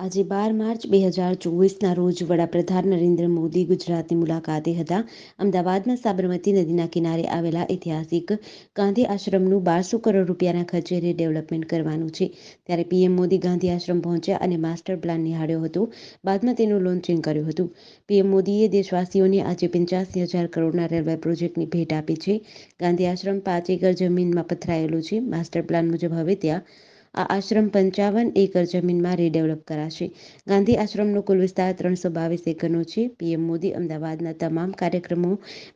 આજે 12 માર્ચ 2024ના રોજ વડાપ્રધાન નરેન્દ્ર મોદી ગુજરાતની મુલાકાતે હતા. અમદાવાદના સાબરમતી નદીના કિનારે આવેલા ઐતિહાસિક ગાંધી આશ્રમનું 1200 કરોડ રૂપિયાના ખર્ચે રીડેવલપમેન્ટ કરવાનું છે. ત્યારે પીએમ મોદી ગાંધી આશ્રમ પહોંચ્યા અને માસ્ટર પ્લાન નિહાળ્યો હતો. બાદમાં તેનું લોન્ચિંગ કર્યું હતું. પીએમ મોદીએ દેશવાસીઓને આજે 85,000 કરોડના રેલવે પ્રોજેક્ટની ભેટ આપી છે. ગાંધી આશ્રમ 5 એકર જમીનમાં પથરાયેલું છે. માસ્ટર પ્લાન મુજબ હવે ત્યાં આ આશ્રમ 55 એકર જમીનમાં રીડેવલપ કરાશે. ગાંધી આશ્રમનો કુલ વિસ્તાર 322 એકરનો છે. પીએમ મોદી અમદાવાદના તમામ કાર્યક્રમો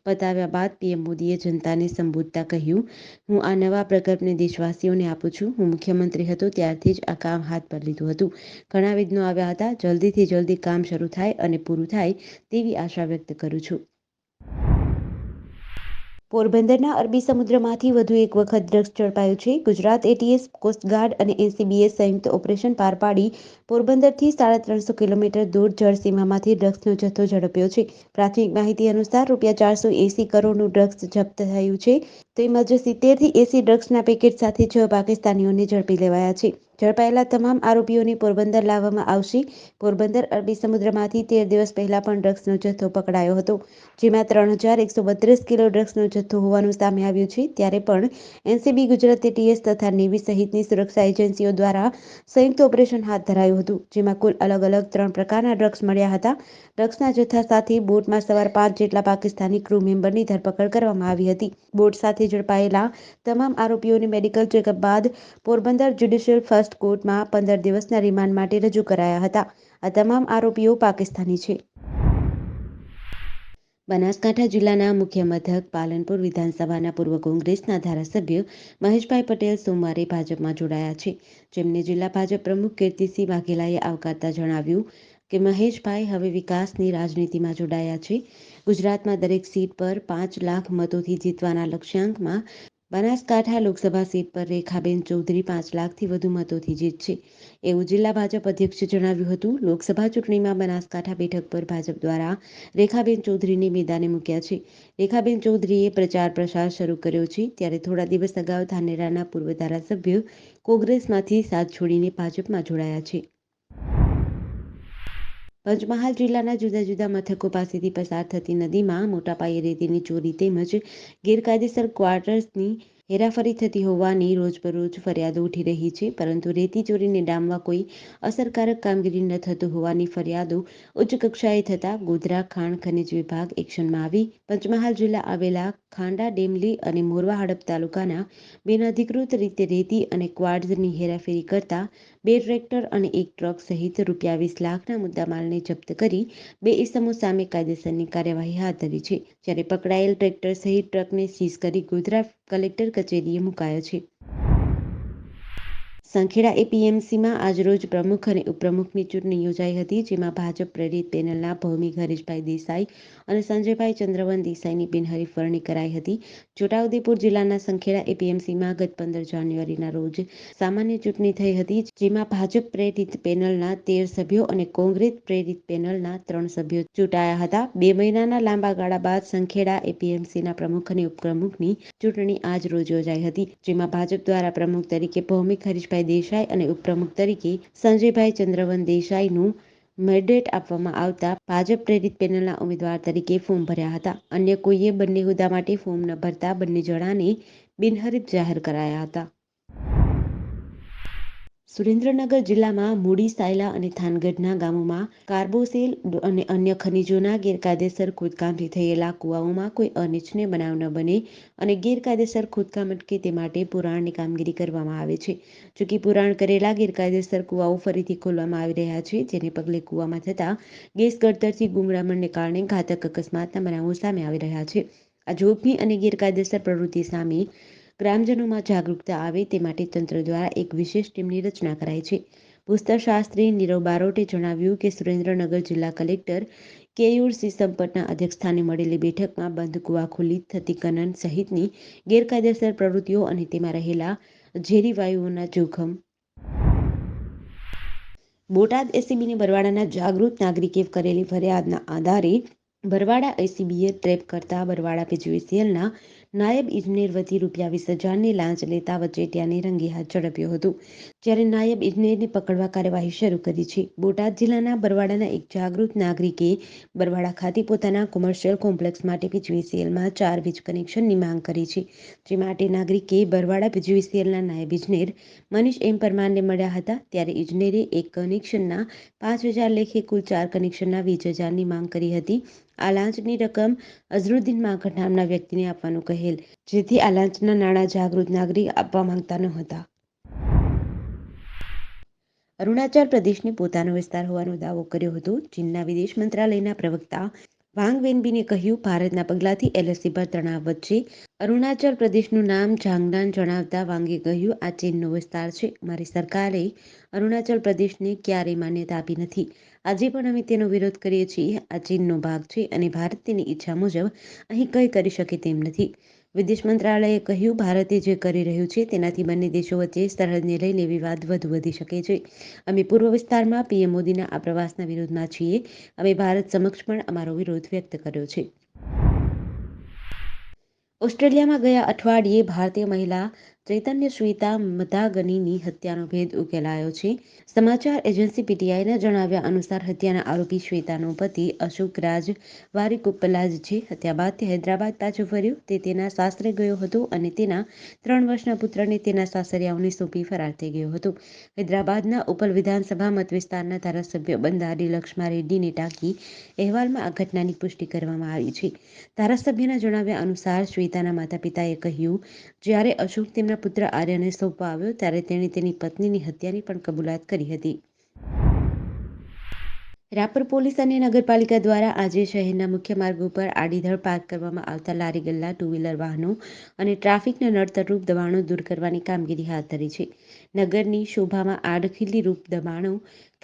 પતાવ્યા બાદ પીએમ મોદીએ જનતાને સંબોધતા કહ્યું, હું આ નવા પ્રકલ્પને દેશવાસીઓને આપું છું. હું મુખ્યમંત્રી હતો ત્યારથી જ આ કામ હાથ પર લીધું હતું. ઘણા વિઘ્નો આવ્યા હતા. જલ્દીથી જલ્દી કામ શરૂ થાય અને પૂરું થાય તેવી આશા વ્યક્ત કરું છું. પોરબંદરના અરબી સમુદ્રમાંથી વધુ એક વખત ડ્રગ્સ ઝડપાયું છે. ગુજરાત એટીએસ, કોસ્ટગાર્ડ અને એનસીબીએ સંયુક્ત ઓપરેશન પાર પાડી પોરબંદરથી 350 કિલોમીટર દૂર જળસીમામાંથી ડ્રગ્સનો જથ્થો ઝડપ્યો છે. પ્રાથમિક માહિતી અનુસાર ₹480 કરોડનું ડ્રગ્સ જપ્ત થયું છે. તેમજ 70થી 80 ડ્રગ્સના પેકેટ સાથે 6 પાકિસ્તાનીઓને ઝડપી લેવાયા છે. ઝડપાયેલા તમામ આરોપીઓને પોરબંદર લાવવામાં આવશે. પોરબંદર અરબી સમુદ્રમાંથી 13 દિવસ પહેલા પણ ડ્રગ્સનો જથ્થો પકડાયો હતો, જેમાં 3132 કિલો ડ્રગ્સનો જથ્થો હોવાનું સામે આવ્યું છે. ત્યારે પણ એનસીબી, ગુજરાત એટીએસ તથા નેવી સહિતની સુરક્ષા એજન્સીઓ દ્વારા સંયુક્ત ઓપરેશન હાથ ધરાયું હતું, જેમાં કુલ અલગ-અલગ 3 પ્રકારના ડ્રગ્સ મળ્યા હતા. ડ્રગ્સના જથ્થા સાથે બોટમાં સવાર 5 જેટલા પાકિસ્તાની ક્રૂ મેમ્બરની ધરપકડ કરવામાં આવી હતી. બોટ સાથે ઝડપાયેલા તમામ આરોપીઓને મેડિકલ ચેકઅપ બાદ પોરબંદર જ્યુડિશિયલ ફર્સ્ટ કોર્ટમાં 15 દિવસના રિમાન્ડ માટે રજૂ કરાયા હતા. આ તમામ આરોપીઓ પાકિસ્તાની છે. બનાસકાંઠા જિલ્લાના મુખ્ય મથક પાલનપુર વિધાનસભાના પૂર્વ કોંગ્રેસના ધારાસભ્ય મહેશભાઈ પટેલ સોમવારે ભાજપમાં જોડાયા છે, જેમને જિલ્લા ભાજપ પ્રમુખ કીર્તિસિંહ વાઘેલાએ આવકારતા જણાવ્યું કે મહેશભાઈ હવે વિકાસની રાજનીતિમાં જોડાયા છે. ગુજરાતમાં દરેક સીટ પર 5 લાખ મતોથી જીતવાના લક્ષ્યાંકમાં બનાસકાંઠા લોકસભા સીટ પર રેખાબેન ચૌધરી 5 લાખથી વધુ મતોથી જીતશે, એવું જિલ્લા ભાજપ અધ્યક્ષે જણાવ્યું હતું. લોકસભા ચૂંટણીમાં બનાસકાંઠા બેઠક પર ભાજપ દ્વારા રેખાબેન ચૌધરીને મેદાને મૂક્યા છે. રેખાબેન ચૌધરીએ પ્રચાર પ્રસાર શરૂ કર્યો છે. ત્યારે થોડા દિવસ અગાઉ ધાનેરાના પૂર્વ ધારાસભ્ય કોંગ્રેસમાંથી સાથ છોડીને ભાજપમાં જોડાયા છે. પંચમહાલ જિલ્લાના જુદા જુદા મથકો પાસેથી પસાર થતી નદીમાં મોટા પાયે રેતીની ચોરી તેમજ ગેરકાયદેસર ક્વાર્ટર્સની હેરાફેરી થતી હોવાની રોજબરોજ ફરિયાદો ઉઠી રહી છે. પરંતુ રેતી ચોરીને ડામવા કોઈ અસરકારક કામગીરી ન થતું હોવાની ફરિયાદો ઉચ્ચ કક્ષાએ થતાં ગોધરા ખાણ ખનીજ વિભાગ એક્શનમાં આવી પંચમહાલ જિલ્લા આવેલા ખાંડા, ડેમલી અને મોરવા હડપ તાલુકાના બિનઅધિકૃત રીતે રેતી અને ક્વાર્ટ્ઝની હેરાફેરી કરતા 2 ટ્રેક્ટર અને 1 ટ્રક સહિત ₹20 લાખના મુદ્દામાલને જપ્ત કરી 2 ઇસમો સામે કાયદેસરની કાર્યવાહી હાથ ધરી છે. જ્યારે પકડાયેલ ટ્રેક્ટર સહિત ટ્રકને સીઝ કરી ગોધરા કલેક્ટર કચેરીએ મુકાયો છે. સંખેડા એપીએમસીમાં આજરોજ પ્રમુખ અને ઉપપ્રમુખની ચૂંટણી યોજાઈ હતી, જેમાં ભાજપ પ્રેરિત પેનલના ભૌમિક હરીશભાઈ દેસાઈ અને સંજયભાઈ ચંદ્રવન દેસાઈની બિનહરીફ વરણી કરાઈ હતી. છોટાઉદેપુર જિલ્લાના સંખેડા એપીએમસીમાં ગત 15 જાન્યુઆરીના રોજ સામાન્ય ચૂંટણી થઈ હતી, જેમાં ભાજપ પ્રેરિત પેનલના 13 સભ્યો અને કોંગ્રેસ પ્રેરિત પેનલના 3 સભ્યો ચૂંટાયા હતા. 2 મહિનાના લાંબા ગાળા બાદ સંખેડા એપીએમસીના પ્રમુખ અને ઉપપ્રમુખની ચૂંટણી આજ રોજ યોજાઈ હતી, જેમાં ભાજપ દ્વારા પ્રમુખ તરીકે ભૌમિક હરીશભાઈ દેસાઈ અને ઉપપ્રમુખ તરીકે સંજયભાઈ ચંદ્રવન દેસાઈનું મેન્ડેટ આપવામાં આવતા ભાજપ પ્રેરિત પેનલના ઉમેદવાર તરીકે ફોર્મ ભર્યા હતા. અન્ય કોઈએ બંને હોદ્દા માટે ફોર્મ ન ભરતા બંને જણાને બિનહરીફ જાહેર કરાયા હતા. સુરેન્દ્રનગર જિલ્લામાં મૂડી, સાયલા અને થાનગઢના ગામોમાં કાર્બોસેલ અને અન્ય ખનિજોના ગેરકાયદેસર ખોદકામથી થયેલા કુવાઓમાં કોઈ અનિચ્છનીય બનાવ ન બને અને ગેરકાયદેસર ખોદકામ અટકે તે માટે પુરાણની કામગીરી કરવામાં આવે છે. જોકે પુરાણ કરેલા ગેરકાયદેસર કુવાઓ ફરીથી ખોલવામાં આવી રહ્યા છે, જેને પગલે કુવામાં થતા ગેસ ગળતરથી ગુંગળામણને કારણે ઘાતક અકસ્માતના બનાવો સામે આવી રહ્યા છે. આ જોખમી અને ગેરકાયદેસર પ્રવૃત્તિ સામે ગ્રામજનોમાં જાગૃતતા આવે તે માટે તંત્ર દ્વારા એક વિશેષ ટીમની રચના કરાઈ છે. ભૂસ્તરશાસ્ત્રી નીરવ બારોટે જણાવ્યું કે સુરેન્દ્રનગર જિલ્લા કલેક્ટર કેયુર સી સંપતના અધ્યક્ષસ્થાને મળેલી બેઠકમાં બંધ કુવા ખુલ્લી થતી ખનન સહિતની ગેરકાયદેસર પ્રવૃત્તિઓ અને તેમાં રહેલા ઝેરી વાયુઓના જોખમ બોટાદ એસીબીને બરવાડાના જાગૃત નાગરિકે કરેલી ફરિયાદના આધારે બરવાડા એસીબીએ ટ્રેપ કરતા બરવાડા પીજીવીસીએલના નાયબ ઇજનેર વતી ₹20,000ની લાંચ લેતા વચેટિયાને રંગે હાથ ઝડપ્યો હતો. જ્યારે નાયબ ઇજનેરને પકડવા કાર્યવાહી શરૂ કરી છે. બોટાદ જિલ્લાના બરવાડાના એક જાગૃત નાગરિકે બરવાડા ખાતે પોતાના કોમર્શિયલ કોમ્પ્લેક્સ માટે પીજીવીસીએલમાં 4 વીજ કનેક્શનની માંગ કરી છે. જે માટે નાગરિકે બરવાડા પીજીવીસીએલના નાયબ ઇજનેર મનીષ એમ પરમારને મળ્યા હતા. ત્યારે ઇજનેરે એક કનેક્શનના 5,000 લેખે કુલ 4 કનેક્શનના 20,000ની માંગ કરી હતી. આ લાંચની રકમ અઝરુદ્દીન માંકડ નામના વ્યક્તિને આપવાનું કહેલ, જેથી આ લાંચના નાણાં જાગૃત નાગરિક આપવા માંગતા ન હતા. અરુણાચલ પ્રદેશને પોતાનો વિસ્તાર હોવાનો દાવો કર્યો હતો. ચીનના વિદેશ મંત્રાલયના પ્રવક્તા વાંગ વેનબિને કહ્યું, ભારતના પગલાથી એલએસી પર તણાવ વધશે. અરુણાચલ પ્રદેશનું નામ ચાંગડાન જણાવતા વાંગે કહ્યું, આ ચીનનો વિસ્તાર છે. અમારી સરકારે અરુણાચલ પ્રદેશને ક્યારેય માન્યતા આપી નથી. આજે પણ અમે તેનો વિરોધ કરીએ છીએ. આ ચીનનો ભાગ છે અને ભારત તેની ઈચ્છા મુજબ અહીં કંઈ કરી શકે તેમ નથી. વિદેશ મંત્રાલયે કહ્યું, ભારતે જે કરી રહ્યું છે તેનાથી બંને દેશો વચ્ચે સરહદને લઈને વિવાદ વધુ વધી શકે છે. અમે પૂર્વ વિસ્તારમાં પીએમ મોદીના આ પ્રવાસના વિરોધમાં છીએ. અમે ભારત સમક્ષ પણ અમારો વિરોધ વ્યક્ત કર્યો છે. ઓસ્ટ્રેલિયામાં ગયા અઠવાડિયે ભારતીય મહિલા ચૈતન્ય શ્વેતા મતાગનીની હત્યાનો ભેદ ઉકેલાયો છે. સમાચાર એજન્સી પીટીઆઈના જણાવ્યા અનુસાર હત્યાના આરોપી શ્વેતાનો પતિ અશોક રાજ વારીકુપ્પલાજ છે. હત્યા બાદ તે હૈદરાબાદ પાછો ફર્યો. તે તેના સાસરે ગયો હતો અને તેના 3 વર્ષના પુત્રને તેના સાસરિયાઓને સોંપી ફરાર થઈ ગયો હતો. હૈદરાબાદના ઉપલ વિધાનસભા મતવિસ્તારના ધારાસભ્ય બંદારી લક્ષ્મા રેડ્ડીને ટાંકી અહેવાલમાં આ ઘટનાની પુષ્ટિ કરવામાં આવી છે. ધારાસભ્યના જણાવ્યા અનુસાર શ્વેતાના માતા-પિતાએ કહ્યું, જ્યારે અશોક તેમના પુત્ર આર્યને સોંપવા આવ્યો ત્યારે તેણે તેની પત્નીની હત્યાની પણ કબૂલાત કરી હતી. રાપર પોલીસ અને નગરપાલિકા દ્વારા આજે શહેરના મુખ્ય માર્ગો પર આડીધડ પાર્ક કરવામાં આવતા લારી ગલ્લા, ટુ વ્હીલર વાહનો અને ટ્રાફિકના નડતરરૂપ દબાણો દૂર કરવાની કામગીરી હાથ ધરી છે. નગરની શોભામાં આડખીલીરૂપ દબાણો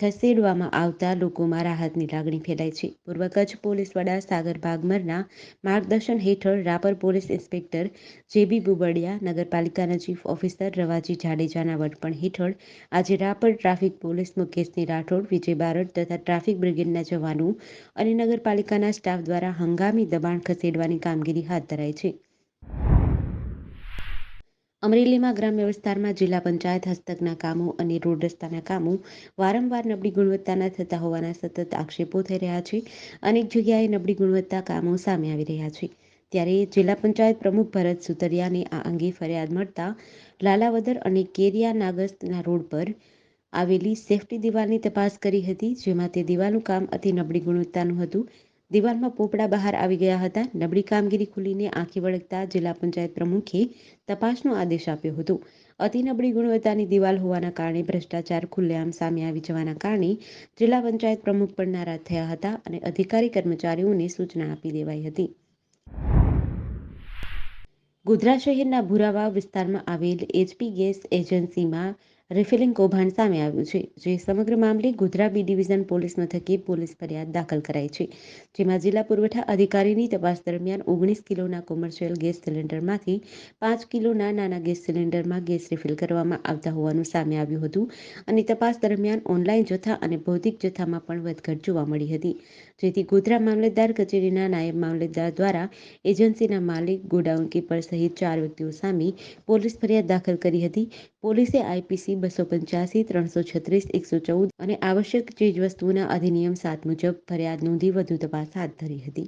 ખસેડવામાં આવતા લોકોમાં રાહતની લાગણી ફેલાઈ છે. પૂર્વ કચ્છ પોલીસ વડા સાગર ભાગમરના માર્ગદર્શન હેઠળ રાપર પોલીસ ઇન્સ્પેક્ટર જેબી બુબડિયા, નગરપાલિકાના ચીફ ઓફિસર રવાજી જાડેજાના વડપણ હેઠળ આજે રાપર ટ્રાફિક પોલીસ મુકેશની રાઠોડ, વિજય બારડ તથા ટ્રાફિક બ્રિગેડના જવાનો અને નગરપાલિકાના સ્ટાફ દ્વારા હંગામી દબાણ ખસેડવાની કામગીરી હાથ ધરાઈ છે. અમરેલીમાં ગ્રામ્ય વિસ્તારમાં જિલ્લા પંચાયત હસ્તકના કામો અને રોડ રસ્તાના કામો વારંવાર નબળી ગુણવત્તાના થતા હોવાના સતત આક્ષેપો થઈ રહ્યા છે. અનેક જગ્યાએ નબળી ગુણવત્તા કામો સામે આવી રહ્યા છે. ત્યારે જિલ્લા પંચાયત પ્રમુખ ભરત સુતરિયાને આ અંગે ફરિયાદ મળતા લાલાવદર અને કેરિયા નાગસના રોડ પર આવેલી સેફ્ટી દિવાલની તપાસ કરી હતી, જેમાં તે દિવાલનું કામ અતિ નબળી ગુણવત્તાનું હતું. દિવાલમાં પોપડા બહાર આવી ગયા હતા. નબળી કામગીરી ખુલીને આંખે વળગતા જિલ્લા પંચાયત પ્રમુખે તપાસનો આદેશ આપ્યો હતો. અતિ નબળી ગુણવત્તાની દિવાલ હોવાના કારણે ભ્રષ્ટાચાર ખુલ્લેઆમ સામે આવી જવાના કારણે જિલ્લા પંચાયત પ્રમુખ પણ નારાજ થયા હતા અને અધિકારી કર્મચારીઓને સૂચના આપી દેવાઈ હતી. ગોધરા શહેરના ભુરાવાવ વિસ્તારમાં આવેલ એચપી ગેસ એજન્સીમાં રિફિલિંગ કૌભાંડ સામે આવ્યું છે. જે સમગ્ર મામલે ગોધરા બી ડિવિઝન પોલીસ મથકે પોલીસ ફરિયાદ દાખલ કરાઈ છે. જેમાં જિલ્લા પુરવઠા અધિકારીની તપાસ દરમિયાન 19 કિલોના કોમર્શિયલ ગેસ સિલિન્ડરમાંથી 5 કિલોના નાના ગેસ સિલિન્ડરમાં ગેસ રિફિલ કરવામાં આવતા હોવાનું સામે આવ્યું હતું અને તપાસ દરમિયાન ઓનલાઈન જથ્થા અને ભૌતિક જથ્થામાં પણ વધઘટ જોવા મળી હતી. જેથી ગોધરા મામલતદાર કચેરીના નાયબ મામલતદાર દ્વારા એજન્સીના માલિક, ગોડાઉન કીપર સહિત 4 વ્યક્તિઓ સામે પોલીસ ફરિયાદ દાખલ કરી હતી. પોલીસે આઈપીસી 285, 336, 114 અને આવશ્યક ચીજવસ્તુઓના અધિનિયમ 7 મુજબ ફરિયાદ નોંધી વધુ તપાસ હાથ ધરી હતી.